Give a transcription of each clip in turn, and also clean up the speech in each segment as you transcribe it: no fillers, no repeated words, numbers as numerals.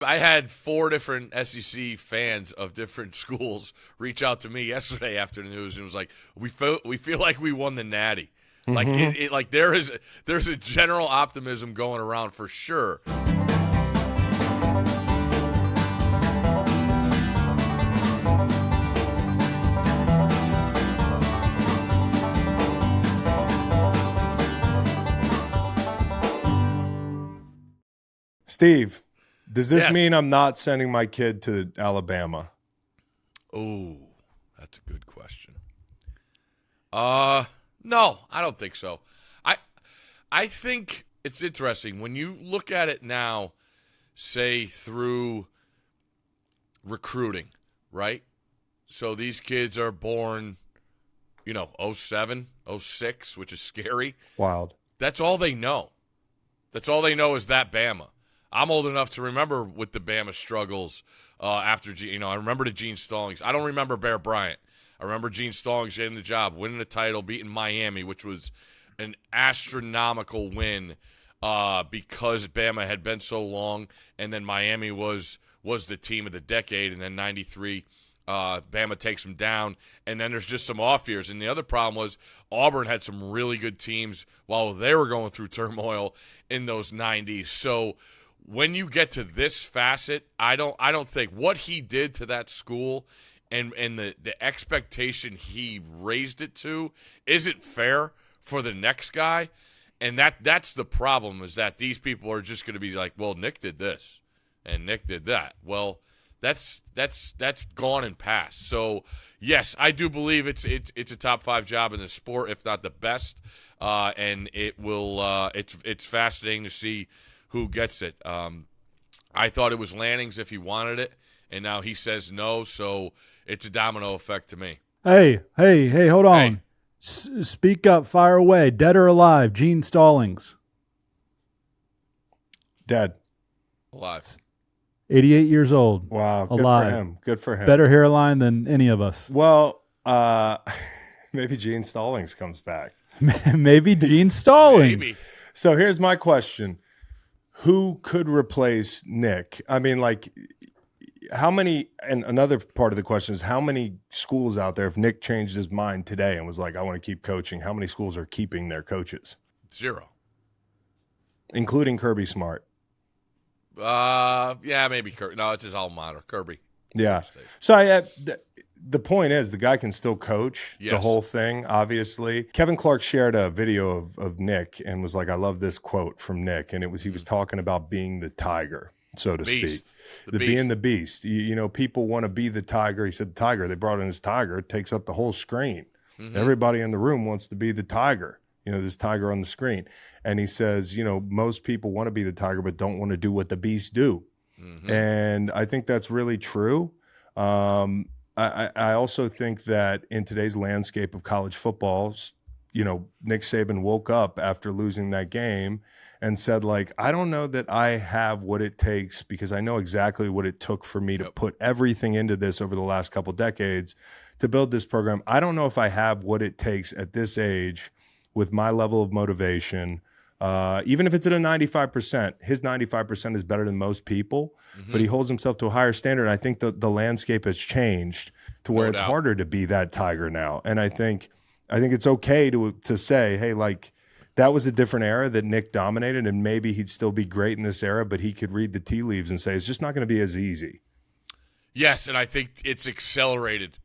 I had 4 different SEC fans of different schools reach out to me yesterday after the news and was like, we feel like we won the Natty. Like like there's a general optimism going around for sure. Steve, does this Yes. mean I'm not sending my kid to Alabama? Oh, that's a good question. No, I don't think so. I think it's interesting when you look at it now, say through recruiting, right? So these kids are born, 07, 06, which is scary. Wild. That's all they know. That's all they know is that Bama. I'm old enough to remember with the Bama struggles after, I remember the Gene Stallings. I don't remember Bear Bryant. I remember Gene Stallings getting the job, winning the title, beating Miami, which was an astronomical win because Bama had been so long, and then Miami was the team of the decade, and then 93 Bama takes them down, and then there's just some off years. And the other problem was Auburn had some really good teams while they were going through turmoil in those 90s. So when you get to this facet, I don't think what he did to that school and the expectation he raised it to isn't fair for the next guy. And that's the problem, is that these people are just going to be like, well, Nick did this and Nick did that. Well, that's gone and past. So yes, I do believe it's a top 5 job in the sport, if not the best. And it will it's fascinating to see who gets it. I thought it was Lanning's if he wanted it, and now he says no. So it's a domino effect to me. Hey, hold on. Hey. Speak up, fire away. Dead or alive? Gene Stallings. Dead. Alive. 88 years old. Wow. Good Alive. for him. Good for him. Better hairline than any of us. Well, maybe Gene Stallings comes back. Maybe Gene Stallings. Maybe. So here's my question. Who could replace Nick? I mean, like, how many, and another part of the question is how many schools out there, if Nick changed his mind today and was like, I want to keep coaching, how many schools are keeping their coaches? 0. Including Kirby Smart. Yeah, maybe Kirby. No, it's his alma mater, Kirby. Yeah. State. So the point is the guy can still coach the Yes. whole thing, obviously. Kevin Clark shared a video of Nick and was like, I love this quote from Nick. And he was talking about being the tiger, so to Beast. speak. The beast. Being the beast. People want to be the tiger. He said the tiger. They brought in his tiger. It takes up the whole screen. Mm-hmm. Everybody in the room wants to be the tiger. This tiger on the screen. And he says, most people want to be the tiger but don't want to do what the beast do. Mm-hmm. And I think that's really true. I also think that in today's landscape of college football, Nick Saban woke up after losing that game and said, like, I don't know that I have what it takes, because I know exactly what it took for me to put everything into this over the last couple decades to build this program. I don't know if I have what it takes at this age with my level of motivation. Even if it's at a 95%, his 95% is better than most people, but he holds himself to a higher standard. I think the landscape has changed to where it's harder to be that tiger now. And I think it's okay to say, hey, like, that was a different era that Nick dominated, and maybe he'd still be great in this era, but he could read the tea leaves and say it's just not going to be as easy. Yes, and I think it's accelerated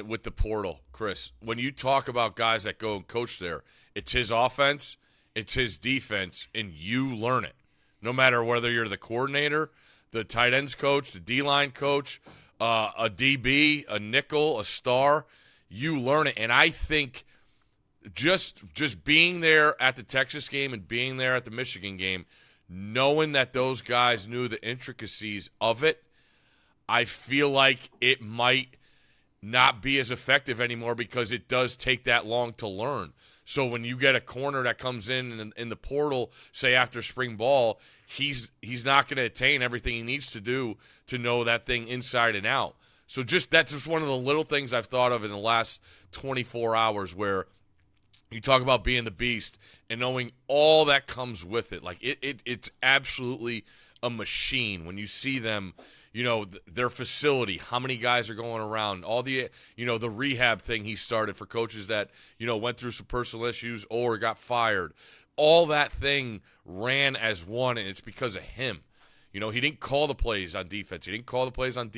with the portal, Chris. When you talk about guys that go and coach there, it's his offense, it's his defense, and you learn it. No matter whether you're the coordinator, the tight ends coach, the D-line coach, a DB, a nickel, a star, you learn it. And I think just being there at the Texas game and being there at the Michigan game, knowing that those guys knew the intricacies of it, I feel like it might not be as effective anymore because it does take that long to learn. So when you get a corner that comes in the portal, say after spring ball, he's not going to attain everything he needs to do to know that thing inside and out. So that's just one of the little things I've thought of in the last 24 hours where you talk about being the beast and knowing all that comes with it. Like it's absolutely a machine. When you see them, their facility, how many guys are going around, all the, the rehab thing he started for coaches that, went through some personal issues or got fired. All that thing ran as one, and it's because of him. He didn't call the plays on defense. He didn't call the plays on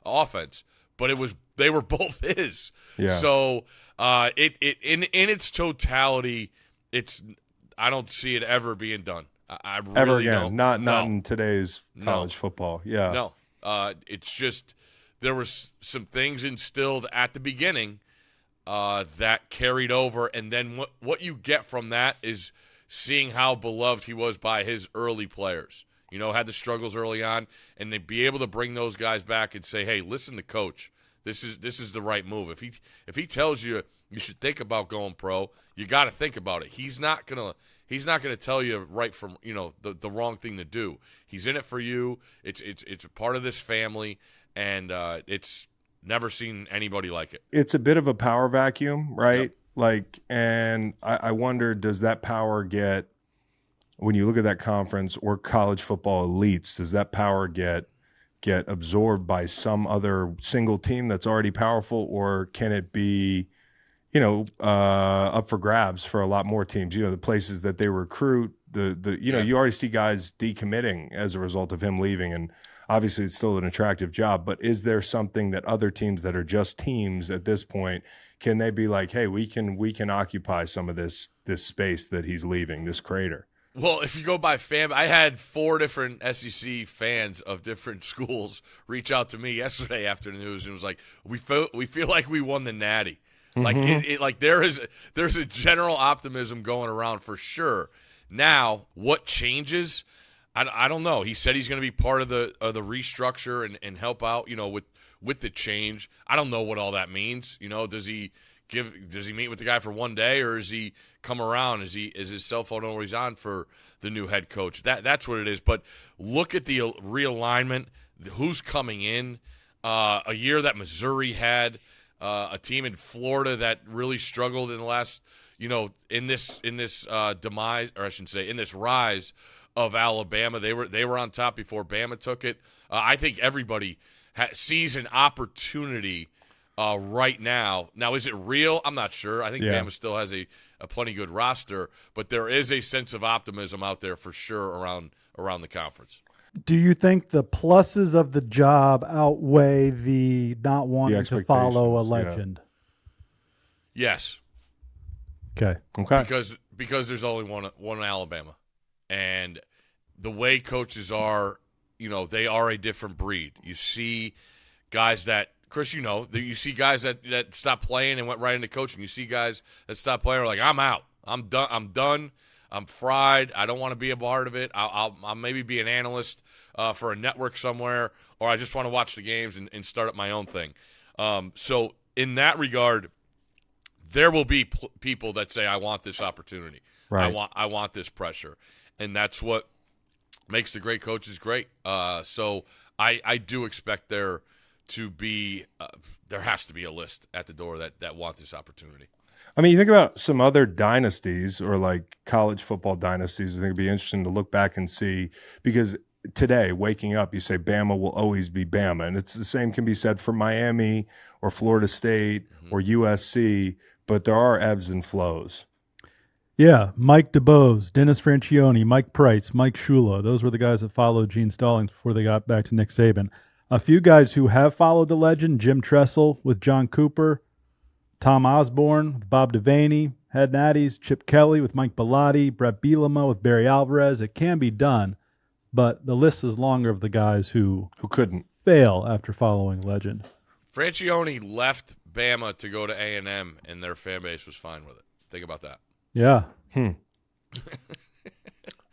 offense, but they were both his. Yeah. So in its totality, I don't see it ever being done. I really Ever again. don't. Not No. in today's college football. Yeah. No. It's just there was some things instilled at the beginning that carried over, and then what you get from that is seeing how beloved he was by his early players. Had the struggles early on, and they'd be able to bring those guys back and say, "Hey, listen to coach. This is the right move. If he tells you you should think about going pro, you got to think about it. He's not gonna tell you right from the wrong thing to do. He's in it for you. It's a part of this family, and it's never seen anybody like it. It's a bit of a power vacuum, right? Yep. And I wonder, does that power get, when you look at that conference or college football elites, does that power get absorbed by some other single team that's already powerful, or can it be, up for grabs for a lot more teams? The places that they recruit, you already see guys decommitting as a result of him leaving, and obviously it's still an attractive job. But is there something that other teams that are just teams at this point, can they be like, hey, we can occupy some of this space that he's leaving, this crater? Well, if you go by fan, I had 4 different SEC fans of different schools reach out to me yesterday after the news, and it was like, we feel like we won the Natty. Like like there's a general optimism going around for sure. Now, what changes? I don't know. He said he's going to be part of the restructure and help out, with the change. I don't know what all that means. Does he meet with the guy for one day, or is he come around? Is his cell phone always on for the new head coach? That's what it is. But look at the realignment. Who's coming in? A year that Missouri had. A team in Florida that really struggled in the last, in this demise, or I shouldn't say, in this rise of Alabama. They were on top before Bama took it. I think everybody sees an opportunity right now. Now, is it real? I'm not sure. I think Bama still has a plenty good roster, but there is a sense of optimism out there for sure around the conference. Do you think the pluses of the job outweigh the not wanting to follow a legend? Yes. Okay. Because there's only one in Alabama, and the way coaches are, they are a different breed. You see guys that, Chris, you see guys that stopped playing and went right into coaching. You see guys that stopped playing are like, I'm out. I'm done. I'm fried. I don't want to be a part of it. I'll maybe be an analyst for a network somewhere, or I just want to watch the games and start up my own thing. So in that regard, there will be people that say, I want this opportunity. Right. I want this pressure. And that's what makes the great coaches great. So I do expect there to be there has to be a list at the door that want this opportunity. I mean, you think about some other dynasties or like college football dynasties. I think it'd be interesting to look back and see, because today, waking up, you say Bama will always be Bama. And it's the same can be said for Miami or Florida State or USC, but there are ebbs and flows. Yeah, Mike DeBose, Dennis Franchione, Mike Price, Mike Shula. Those were the guys that followed Gene Stallings before they got back to Nick Saban. A few guys who have followed the legend, Jim Tressel with John Cooper, Tom Osborne with Bob Devaney, Head Natties, Chip Kelly with Mike Bellotti, Brett Bielema with Barry Alvarez. It can be done, but the list is longer of the guys who couldn't fail after following legend. Franchione left Bama to go to A&M, and their fan base was fine with it. Think about that. Yeah.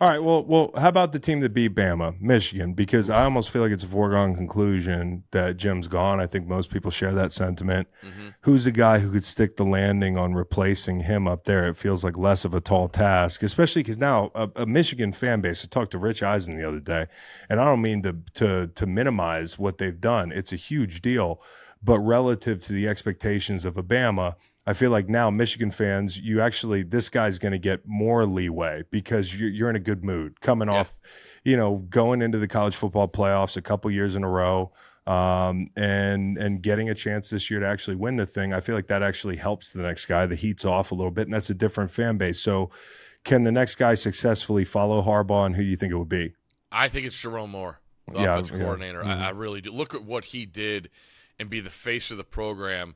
All right, well, how about the team that beat Bama, Michigan? Because I almost feel like it's a foregone conclusion that Jim's gone. I think most people share that sentiment. Mm-hmm. Who's the guy who could stick the landing on replacing him up there? It feels like less of a tall task, especially because now a Michigan fan base. I talked to Rich Eisen the other day, and I don't mean to minimize what they've done. It's a huge deal, but relative to the expectations of Bama, I feel like now Michigan fans, this guy's going to get more leeway because you're in a good mood coming off, going into the college football playoffs a couple years in a row, and getting a chance this year to actually win the thing, I feel like that actually helps the next guy. The heat's off a little bit, and that's a different fan base. So can the next guy successfully follow Harbaugh, and who do you think it would be? I think it's Sharon Moore, the offensive coordinator. Mm-hmm. I really do. Look at what he did and be the face of the program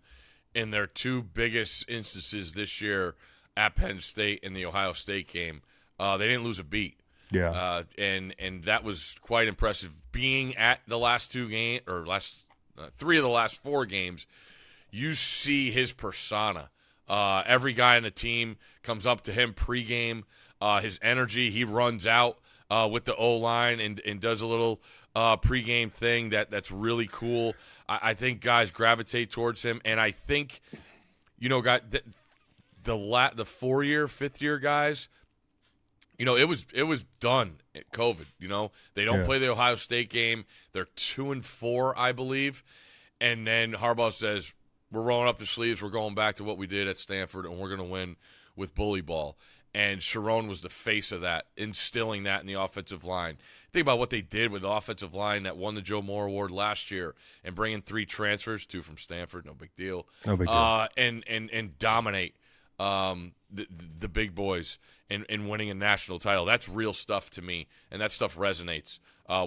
in their two biggest instances this year at Penn State and the Ohio State game. They didn't lose a beat. Yeah. And that was quite impressive. Being at the last two games, or three of the last four games, you see his persona. Every guy on the team comes up to him pregame. His energy, he runs out with the O-line and does a little pregame thing that's really cool. I think guys gravitate towards him, and I think, guys, the 4-year, 5th-year guys, it was done at COVID. They don't play the Ohio State game. They're 2-4, I believe, and then Harbaugh says, we're rolling up the sleeves. We're going back to what we did at Stanford, and we're going to win with bully ball. And Sharon was the face of that, instilling that in the offensive line. Think about what they did with the offensive line that won the Joe Moore Award last year, and bringing 3 transfers, 2 from Stanford, no big deal. No big deal. And dominate the big boys and winning a national title. That's real stuff to me, and that stuff resonates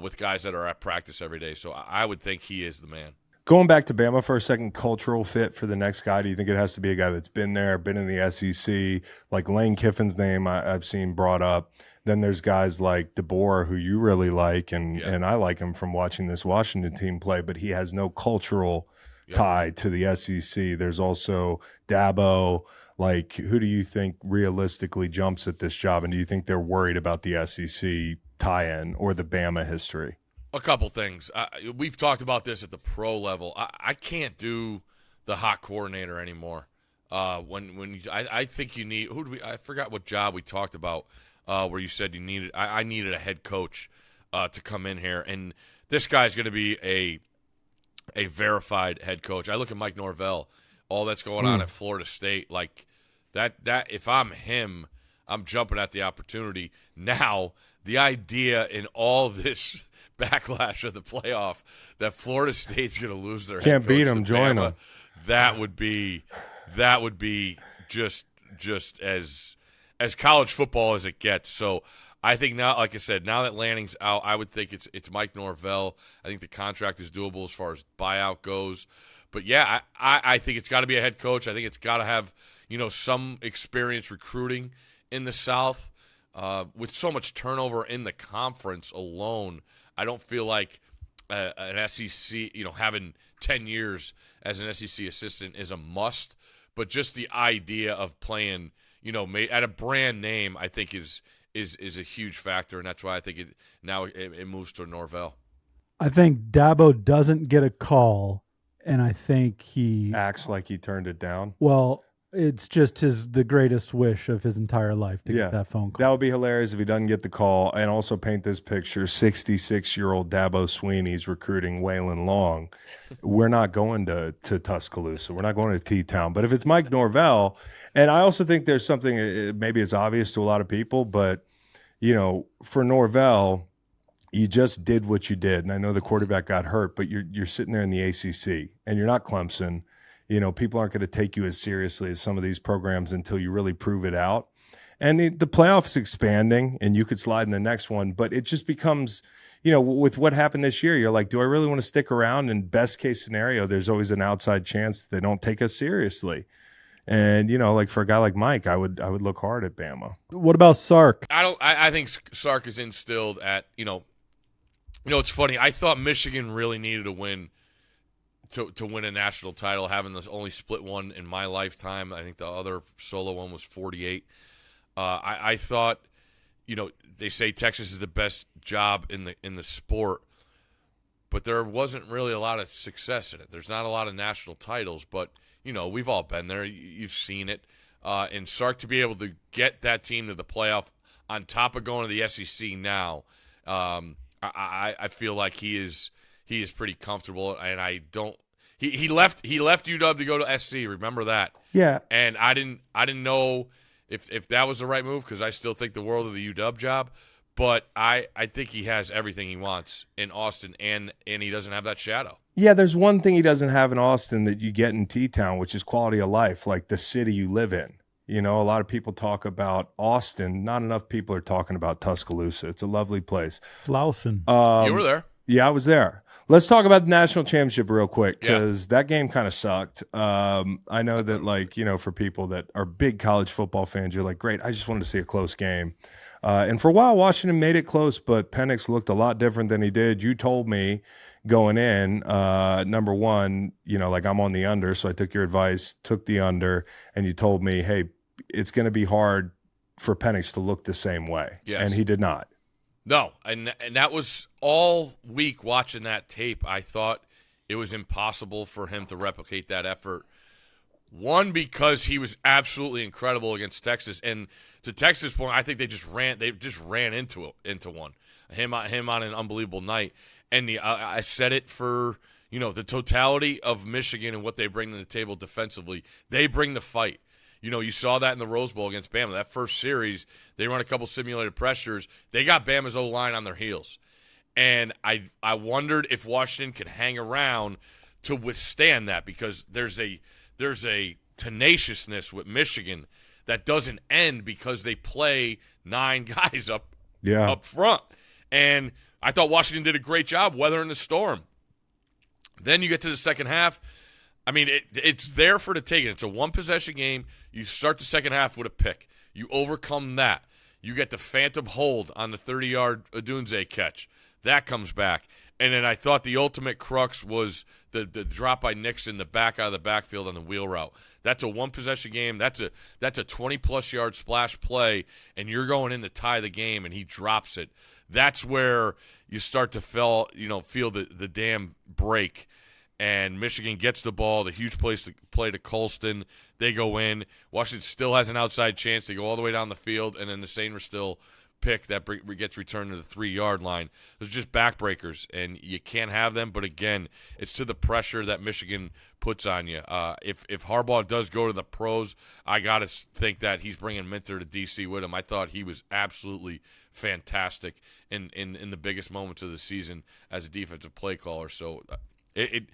with guys that are at practice every day. So I would think he is the man. Going back to Bama for a second, cultural fit for the next guy, do you think it has to be a guy that's been there, been in the SEC? Like Lane Kiffin's name I've seen brought up. Then there's guys like DeBoer, who you really like, and I like him from watching this Washington team play, but he has no cultural tie to the SEC. There's also Dabo. Like, who do you think realistically jumps at this job, and do you think they're worried about the SEC tie-in or the Bama history? A couple things. We've talked about this at the pro level. I can't do the hot coordinator anymore. I think you need I forgot what job we talked about where you said you needed. I needed a head coach to come in here, and this guy's going to be a verified head coach. I look at Mike Norvell, all that's going on at Florida State, like that. If I'm him, I'm jumping at the opportunity now. The idea in all this backlash of the playoff that Florida State's going to lose their can't head coach beat them, join them. That would be just as college football as it gets. So I think now, like I said, now that Lanning's out, I would think it's Mike Norvell. I think the contract is doable as far as buyout goes. But yeah, I think it's got to be a head coach. I think it's got to have some experience recruiting in the South. With so much turnover in the conference alone, I don't feel like an SEC, having 10 years as an SEC assistant is a must. But just the idea of playing, at a brand name, I think is a huge factor, and that's why I think it moves to Norvell. I think Dabo doesn't get a call, and I think he acts like he turned it down. Well, it's just the greatest wish of his entire life to get that phone call. That would be hilarious if he doesn't get the call. And also paint this picture, 66-year-old Dabo Sweeney's recruiting Waylon Long. We're not going to Tuscaloosa. We're not going to T-Town. But if it's Mike Norvell, and I also think there's something, maybe it's obvious to a lot of people, but, for Norvell, you just did what you did. And I know the quarterback got hurt, but you're sitting there in the ACC, and you're not Clemson. People aren't going to take you as seriously as some of these programs until you really prove it out. And the playoff is expanding, and you could slide in the next one. But it just becomes, with what happened this year, you're like, do I really want to stick around? And best case scenario, there's always an outside chance that they don't take us seriously. And, like for a guy like Mike, I would look hard at Bama. What about Sark? I think Sark is instilled at, it's funny. I thought Michigan really needed to win. To win a national title, having this only split one in my lifetime. I think the other solo one was 48. I thought, they say Texas is the best job in the sport, but there wasn't really a lot of success in it. There's not a lot of national titles, but we've all been there. You've seen it. And Sark to be able to get that team to the playoff on top of going to the SEC now, I feel like he is pretty comfortable, and I don't. He left UW to go to SC. Remember that? Yeah. And I didn't know if that was the right move, because I still think the world of the UW job. But I think he has everything he wants in Austin, and he doesn't have that shadow. Yeah, there's one thing he doesn't have in Austin that you get in T-Town, which is quality of life, like the city you live in. You know, a lot of people talk about Austin. Not enough people are talking about Tuscaloosa. It's a lovely place. Flausen. You were there. Yeah, I was there. Let's talk about the national championship real quick because that game kind of sucked. I know that, like, you know, for people that are big college football fans, you're like, great, I just wanted to see a close game. And for a while, Washington made it close, but Penix looked a lot different than he did. You told me going in, number one, you know, like I'm on the under, so I took your advice, took the under, and you told me, hey, it's going to be hard for Penix to look the same way. Yes. And he did not. No, and that was all week watching that tape. I thought it was impossible for him to replicate that effort. One, because he was absolutely incredible against Texas, and to Texas' point, I think they just ran into one. Him on an unbelievable night, and I said it for, you know, the totality of Michigan and what they bring to the table defensively. They bring the fight. You know, you saw that in the Rose Bowl against Bama. That first series, they run a couple simulated pressures. They got Bama's O-line on their heels. And I wondered if Washington could hang around to withstand that, because there's a tenaciousness with Michigan that doesn't end because they play 9 guys up front. And I thought Washington did a great job weathering the storm. Then you get to the second half. I mean, it's there for the taking. It's a one-possession game. You start the second half with a pick. You overcome that. You get the phantom hold on the 30-yard Odunze catch. That comes back. And then I thought the ultimate crux was the drop by Nixon, the back out of the backfield on the wheel route. That's a one-possession game. That's a 20-plus yard splash play, and you're going in to tie the game, and he drops it. That's where you start to feel the dam break. And Michigan gets the ball, the huge play to Colston. They go in. Washington still has an outside chance. They go all the way down the field, and then the Sainer still pick that gets returned to the 3-yard line. Those are just backbreakers, and you can't have them. But, again, it's to the pressure that Michigan puts on you. If Harbaugh does go to the pros, I got to think that he's bringing Minter to D.C. with him. I thought he was absolutely fantastic in the biggest moments of the season as a defensive play caller. So it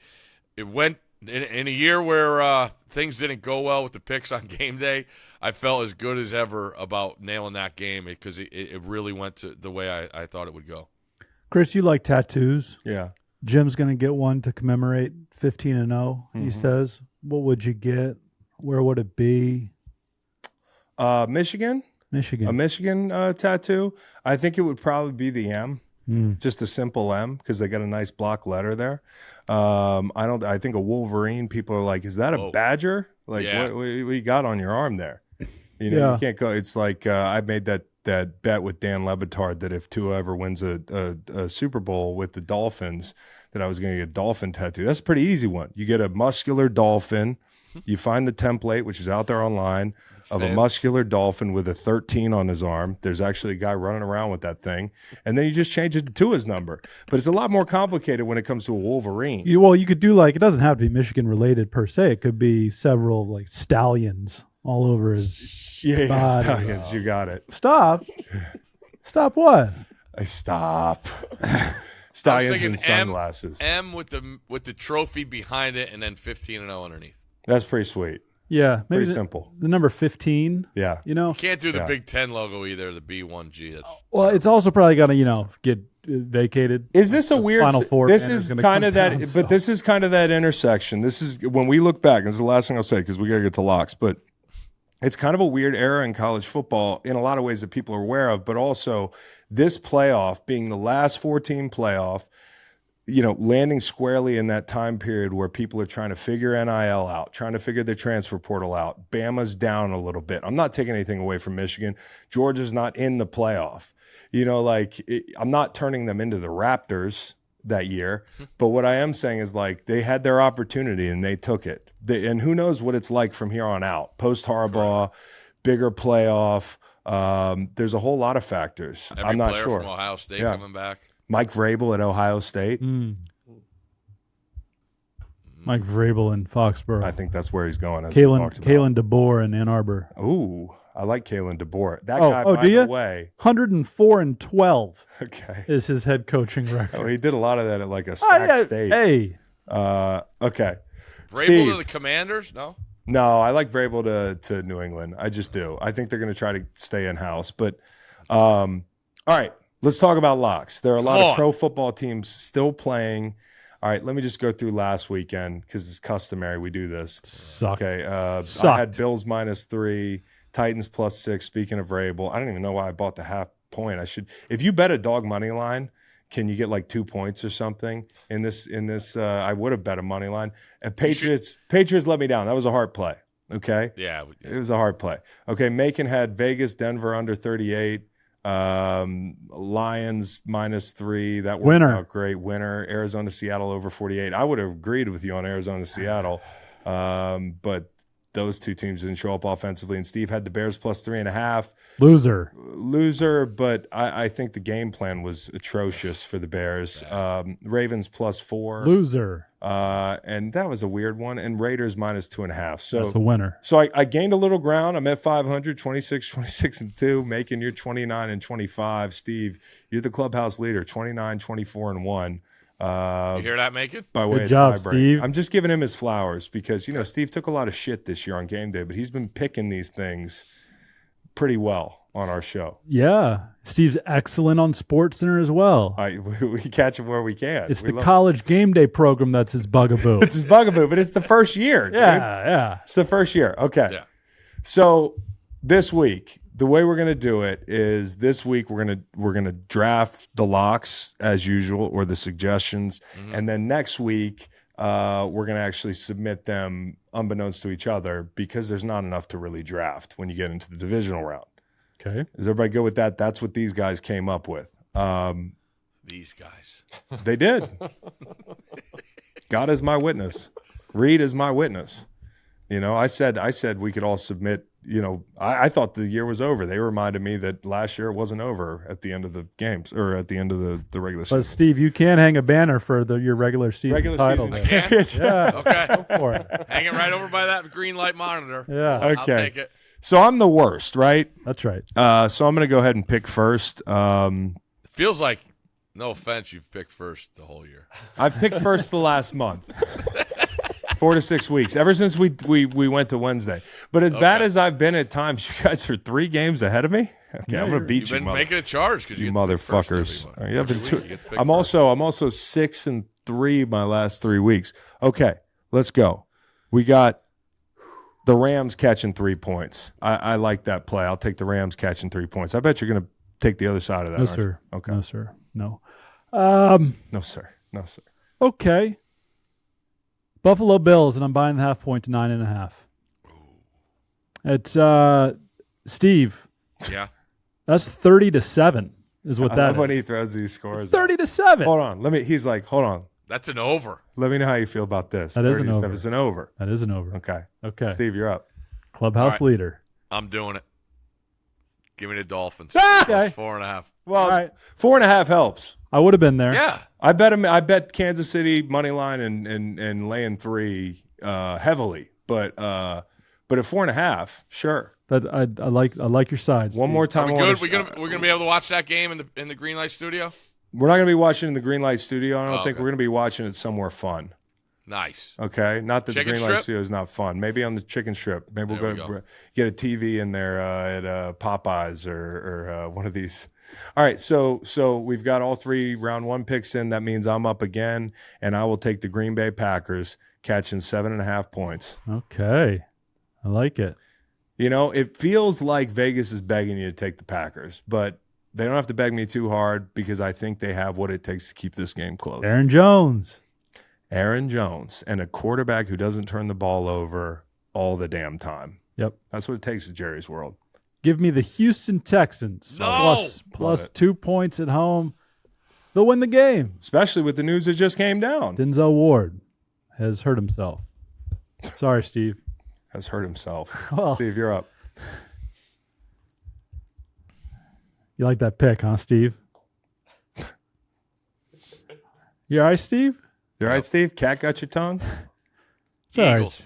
went in a year where things didn't go well with the picks on game day. I felt as good as ever about nailing that game because it really went to the way I thought it would go. Chris, you like tattoos? Yeah. Jim's going to get one to commemorate 15-0, he says. What would you get? Where would it be? Michigan. A Michigan tattoo. I think it would probably be the M. Just a simple M, because they got a nice block letter there. I think a Wolverine, people are like, is that a badger? Like, what you got on your arm there? You know, you can't go. It's like I made that bet with Dan Lebitard that if Tua ever wins a Super Bowl with the Dolphins, that I was going to get a dolphin tattoo. That's a pretty easy one. You get a muscular dolphin. You find the template, which is out there online, of a muscular dolphin with a 13 on his arm. There's actually a guy running around with that thing. And then you just change it to Tua's number. But it's a lot more complicated when it comes to a Wolverine. You could do, like, it doesn't have to be Michigan related per se. It could be several, like, stallions all over his body. Stallions. You got it. Stop. Stop what? Stop. Stallions and sunglasses. M with the trophy behind it, and then 15-0 underneath. That's pretty sweet. Yeah, maybe pretty simple. The number 15. Yeah, you know, you can't do the Big Ten logo either. The B1G. That's terrible. It's also probably going to get vacated. Is this a weird? Final Four? This is kind of that, but this is kind of that intersection. This is when we look back. This is the last thing I'll say because we got to get to locks. But it's kind of a weird era in college football in a lot of ways that people are aware of, but also this playoff being the last 14 playoff. Landing squarely in that time period where people are trying to figure NIL out, trying to figure the transfer portal out. Bama's down a little bit. I'm not taking anything away from Michigan. Georgia's not in the playoff. I'm not turning them into the Raptors that year. But what I am saying is, like, they had their opportunity and they took it. And who knows what it's like from here on out. Post Harbaugh, bigger playoff. There's a whole lot of factors. I'm not sure. From Ohio State coming back. Mike Vrabel at Ohio State. Mike Vrabel in Foxborough. I think that's where he's going. Kalen DeBoer in Ann Arbor. Ooh, I like Kalen DeBoer. That Oh, guy, oh, by do the ya? way. 104-12 Okay. is his head coaching record. Oh, he did a lot of that at like a Sac State. Hey. Okay. Vrabel Steve. to the Commanders? No? No, I like Vrabel to New England. I just do. I think they're going to try to stay in-house. But, all right, let's talk about locks. There are a lot of pro football teams still playing. All right, let me just go through last weekend because it's customary we do this. Sucked. Okay, I Sucked. had Bills -3, Titans +6. Speaking of Vrabel, I don't even know why I bought the half point. I should. If you bet a dog money line, can you get like 2 points or something in this? I would have bet a money line. And Patriots let me down. That was a hard play. Okay. Yeah. It was a hard play. Okay. Macon had Vegas, Denver under 38. Lions -3. That worked out great. Winner. Arizona, Seattle over 48. I would have agreed with you on Arizona, Seattle. But those two teams didn't show up offensively. And Steve had the Bears +3.5. Loser, but I think the game plan was atrocious for the Bears. Ravens +4. Loser. And that was a weird one. And Raiders -2.5. So that's a winner. So I gained a little ground. I'm at 500, 26-2. Macon, you're 29-25. Steve, you're the clubhouse leader, 29, 24-1. You hear that, Macon? By way Good of job, tiebreak. Steve. I'm just giving him his flowers because, Steve took a lot of shit this year on game day, but he's been picking these things pretty well on our show. Yeah. Steve's excellent on SportsCenter as well. We catch him where we can. It's the college game day program that's his bugaboo. It's his bugaboo, but it's the first year. Yeah. It's the first year. Okay. Yeah. So this week, the way we're gonna do it is this week we're gonna draft the locks as usual or the suggestions, and then next week we're gonna actually submit them unbeknownst to each other because there's not enough to really draft when you get into the divisional round. Okay. Is everybody good with that? That's what these guys came up with. These guys. They did. God is my witness. Reed is my witness. I said we could all submit. I thought the year was over. They reminded me that last year it wasn't over at the end of the games or at the end of the regular season. But Steve, you can hang a banner for your regular season title. season. Yeah. Okay. Go for it. Hang it right over by that green light monitor. Yeah. I'll Okay. take it. So I'm the worst, right? That's right. So I'm going to go ahead and pick first. Feels like, no offense, you've picked first the whole year. I've picked first the last month. 4 to 6 weeks, ever since we went to Wednesday. But as bad as I've been at times, you guys are 3 games ahead of me. Okay, Yeah, I'm going to beat You've you, been making a charge because you you get to pick first motherfuckers. every Yeah, every but week you get to pick I'm first. also 6-3 my last 3 weeks. Okay, let's go. We got the Rams catching 3 points. I like that play. I'll take the Rams catching 3 points. I bet you're going to take the other side of that. No, aren't sir. you? Okay. No, sir. No. No, sir. No, sir. Okay. Buffalo Bills, and I'm buying the half point to 9.5. It's Steve. Yeah. That's 30-7 is what I that love when is. he throws these scores. 30-7. Hold on. He's like, hold on. That's an over. Let me know how you feel about this. That is an 37 over. is an over. That is an over. Okay. Okay. Steve, you're up. Clubhouse All right. leader. I'm doing it. Give me the Dolphins. Ah! Okay. +4.5. Well, All right. and laying 3 heavily, but at 4.5, sure. That I like your sides. One Steve. more Are time. we good? We're gonna be able to watch that game in the green light studio. We're not going to be watching in the Green Light Studio. I don't Oh, think okay. we're going to be watching it somewhere fun. Nice. Okay, not that Chicken the Green strip? Light Studio is not fun. Maybe on the chicken strip. Maybe There we'll we go, go. get a TV in there at Popeyes or one of these. All right, so we've got all 3 round 1 picks in. That means I'm up again, and I will take the Green Bay Packers catching 7.5 points. Okay. I like it. It feels like Vegas is begging you to take the Packers, but they don't have to beg me too hard because I think they have what it takes to keep this game close. Aaron Jones. Aaron Jones and a quarterback who doesn't turn the ball over all the damn time. Yep. That's what it takes in Jerry's world. Give me the Houston Texans. No! Plus it. 2 points at home. They'll win the game. Especially with the news that just came down. Denzel Ward has hurt himself. Sorry, Steve. Has hurt himself. Well, Steve, you're up. you like that pick, huh, Steve? You all right, Steve? You all right, Steve? Cat got your tongue? It's all right. Eagles.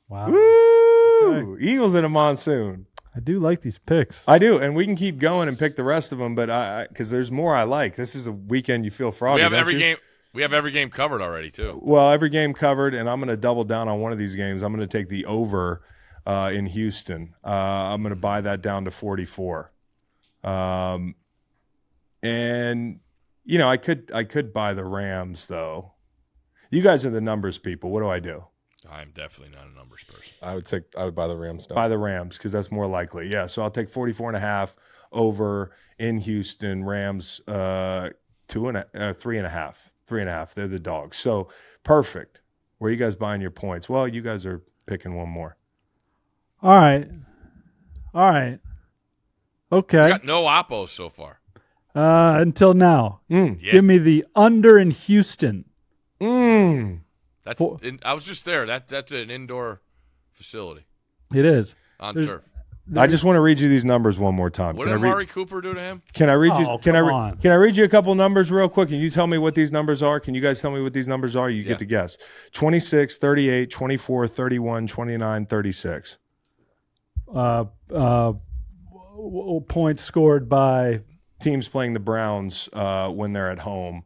Wow. Woo! Eagles in a monsoon. I do like these picks. I do, and we can keep going and pick the rest of them, but because there's more I like. This is a weekend you feel froggy. We have don't every you? game. We have every game covered already too. Well, every game covered, and I'm going to double down on one of these games. I'm going to take the over in Houston. I'm going to buy that down to 44. And I could buy the Rams though. You guys are the numbers people. What do I do? I'm definitely not a numbers person. I would buy the Rams now. Buy the Rams because that's more likely. Yeah, so I'll take 44.5 over in Houston. Rams 3.5. 3.5. They're the dogs. So perfect. Where are you guys buying your points? Well, you guys are picking one more. All right. Okay. We got no oppos so far. Until now. Yeah. Give me the under in Houston. That's. I was just there. That's an indoor facility It is. on There's- turf. I just want to read you these numbers one more time. What did Amari Cooper do to him? Can I read you? Oh, Can come on. I read you a couple numbers real quick? Can you tell me what these numbers are? Can you guys tell me what these numbers are? You get to guess. 26, 38, 24, 31, 29, 36. Points scored by Teams playing the Browns when they're at home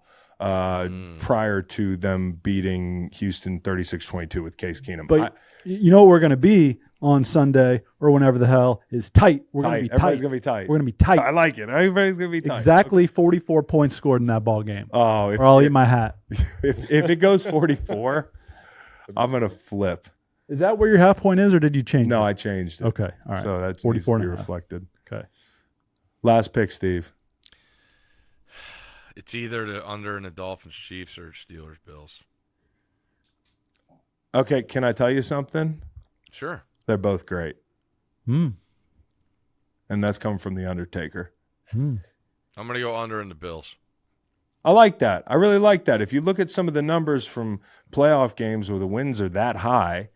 prior to them beating Houston 36-22 with Case Keenum. But you know what we're going to be on Sunday or whenever the hell is tight. We're going to be tight. Everybody's going to be tight. We're going to be tight. I like it. Everybody's going to be tight. Exactly 44 points scored in that ball game. Oh, Or I'll eat my hat. if it goes 44, I'm going to flip. Is that where your half point is, or did you change No, it? I changed it. Okay. All right. So that's 44 needs to and be a half. reflected. Okay. Last pick, Steve. It's either the under in the Dolphins Chiefs or Steelers Bills. Okay, can I tell you something? Sure. They're both great. Mm. And that's coming from The Undertaker. Mm. I'm going to go under in the Bills. I like that. I really like that. If you look at some of the numbers from playoff games where the wins are that high,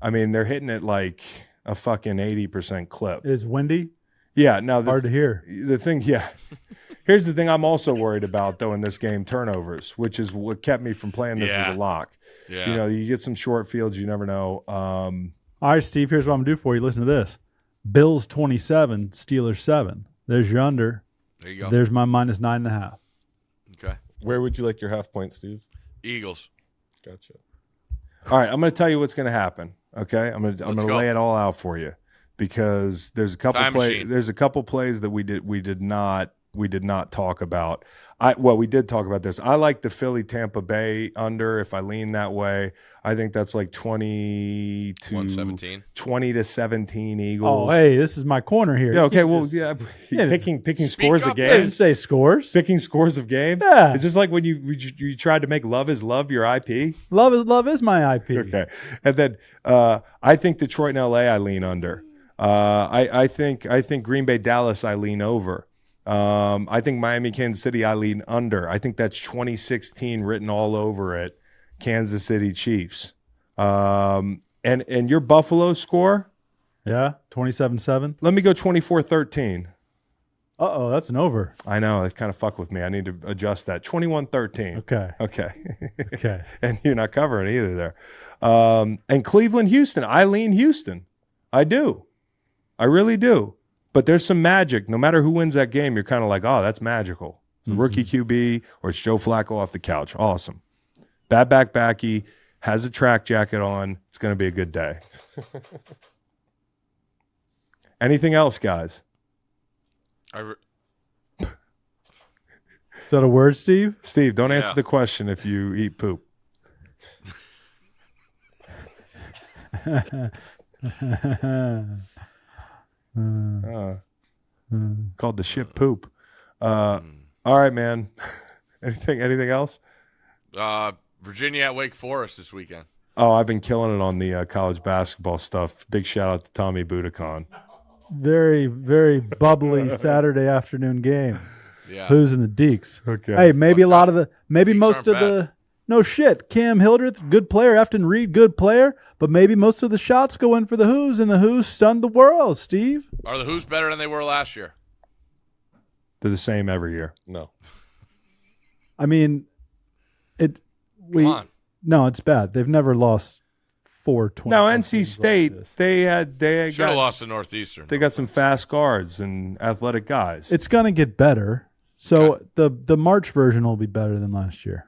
I mean, they're hitting it like a fucking 80% clip. Is windy? Yeah. Now, Hard to hear. The thing, yeah. Here's the thing I'm also worried about, though, in this game, turnovers, which is what kept me from playing this as a lock. Yeah. You get some short fields, you never know. All right, Steve, here's what I'm going to do for you. Listen to this. Bills 27, Steelers 7. There's your under. There you go. There's my minus 9.5. Okay. Where would you like your half point, Steve? Eagles. Gotcha. All right, I'm going to tell you what's going to happen. Okay, I'm going to go. lay it all out for you because there's a couple there's a couple plays that we did not talk about. We did talk about this. I like the Philly Tampa Bay under. If I lean that way, I think that's like 20 to 17 Eagles. Oh, hey, this is my corner here. Yeah, okay. You Well, can't yeah, just- picking scores up, of Yeah, games. just say scores. Picking scores of games. Yeah. Is this like when you tried to make Love is Love your IP? Love is my IP. Okay. And then I think Detroit and LA I lean under. I think Green Bay Dallas I lean over. I think Miami Kansas City I lean under. I think that's 2016 written all over it. Kansas City Chiefs. And your Buffalo score? Yeah, 27-7. Let me go 24-13. Uh-oh, that's an over. I know, it kind of fucked with me. I need to adjust that. 21-13. Okay. Okay. Okay. And you're not covering either there. And Cleveland, Houston. I lean Houston. I do. I really do. But there's some magic. No matter who wins that game, you're kind of like, oh, that's magical. It's a rookie QB or it's Joe Flacco off the couch. Awesome. Bad backy has a track jacket on. It's going to be a good day. Anything else, guys? Is that a word, Steve? Steve, don't answer Yeah. the question if you eat poop. Called the shit poop. All right, man. Anything else? Virginia at Wake Forest this weekend. Oh, I've been killing it on the college basketball stuff. Big shout out to Tommy Budakon. Very, very bubbly Saturday afternoon game. Yeah. Who's in the Deeks? Okay. Hey, maybe a What's lot up? of the, maybe Deeks most aren't of the, no shit. Cam Hildreth, good player. Afton Reed, good player. But maybe most of the shots go in for the Who's, and the Who's stunned the world, Steve. Are the Who's better than they were last year? They're the same every year. No. I mean, Come on. No, it's bad. They've never lost 4 20. Now NC State, Like this. they Should have got lost to Northeastern. they got some fast guards and athletic guys. It's going to get better. So the March version will be better than last year.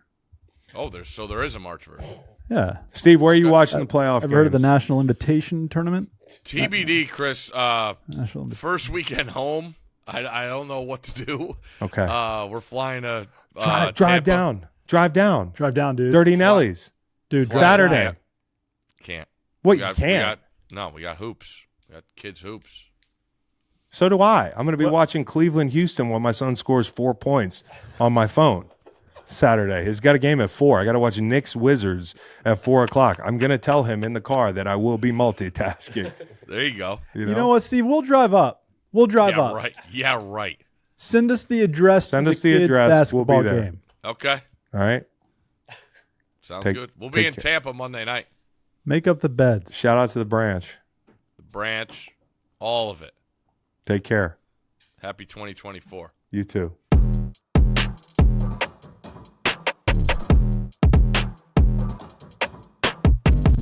Oh, there is a March version. Yeah. Steve, where are you watching the playoff Ever heard of the games? National Invitation Tournament? TBD, Chris. National Invitation. First weekend home. I don't know what to do. Okay. We're flying to Drive Tampa. down. Drive down. Drive down, dude. Dirty Nellies. Dude, Fly- drive Saturday. down. Can't. What, We you got- can't? we got hoops. We got kids hoops. So do I. I'm going to be watching Cleveland Houston while my son scores 4 points on my phone Saturday. He's got a game at 4. I got to watch Knicks Wizards at 4 o'clock. I'm going to tell him in the car that I will be multitasking. There you go. You You know what, Steve? We'll drive up. We'll drive Yeah, up. right. Yeah, right. Send us the address. Send to us the kids' address. We'll be basketball there. Game. Okay. All right. Sounds Take- good. We'll be in take care. Tampa Monday night. Make up the beds. Shout out to the branch. The branch, all of it. Take care. Happy 2024. You too.